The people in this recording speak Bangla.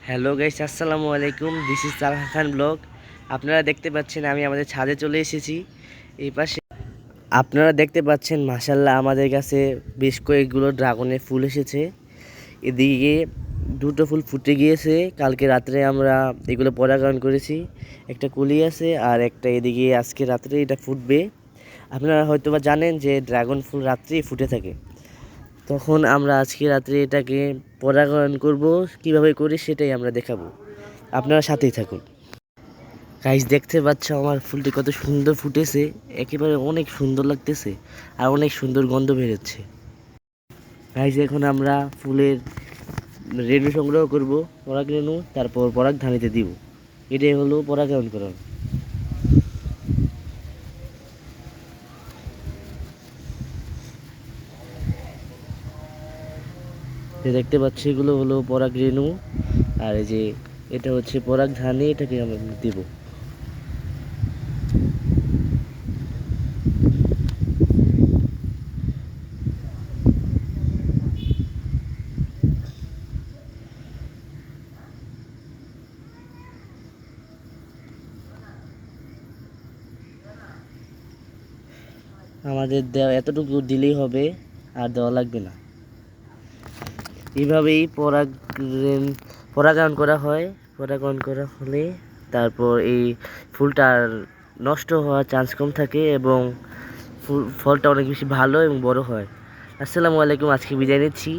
হ্যালো গাইস, আসসালামু আলাইকুম। This is Talha Khan blog. আপনারা দেখতে পাচ্ছেন আমি আমাদের ছাদে চলে এসেছি। এই পাশে আপনারা দেখতে পাচ্ছেন মাশাল্লাহ আমাদের কাছে বেশ কয়েকগুলো ড্রাগনের ফুল এসেছে। এদিকে দুটো ফুল ফুটে গিয়েছে, কালকে রাত্রে আমরা এগুলো পরাগায়ন করেছি। একটা কলি আছে আর একটা এদিকে আজকে রাত্রে এটা ফুটবে। আপনারা হয়তো বা জানেন যে ড্রাগন ফুল রাত্রেই ফুটে থাকে। তখন আমরা আজকে রাত্রে এটাকে পরাগায়ন করব, কিভাবে করি সেটাই আমরা দেখাবো। আপনারা সাথেই থাকুন। গাইস, দেখতে পাচ্ছ আমার ফুলটি কত সুন্দর ফুটেছে, একেবারে অনেক সুন্দর লাগতেছে আর অনেক সুন্দর গন্ধ বেরোচ্ছে। গাইস, এখন আমরা ফুলের রেণু সংগ্রহ করব, পরাগ রেণু, তারপর পরাগ ধানিতে দিব। এটাই হলো পরাগায়ন করা। যে দেখতে পাচ্ছি এগুলো হলো পরাগ রেণু, আর এই যে এটা হচ্ছে পরাগ ধানি, এটাকে আমরা দিব। আমাদের দেওয়া এতটুকু দিলেই হবে, আর দেওয়া লাগবে না। এইভাবেই পরাগায়ন করা হয়। পরাগায়ন করা হলে তারপর এই ফুলটার নষ্ট হওয়ার চান্স কম থাকে এবং ফলটা অনেক বেশি ভালো এবং বড় হয়। আসসালামু আলাইকুম, আজকে বিদায় নিচ্ছি।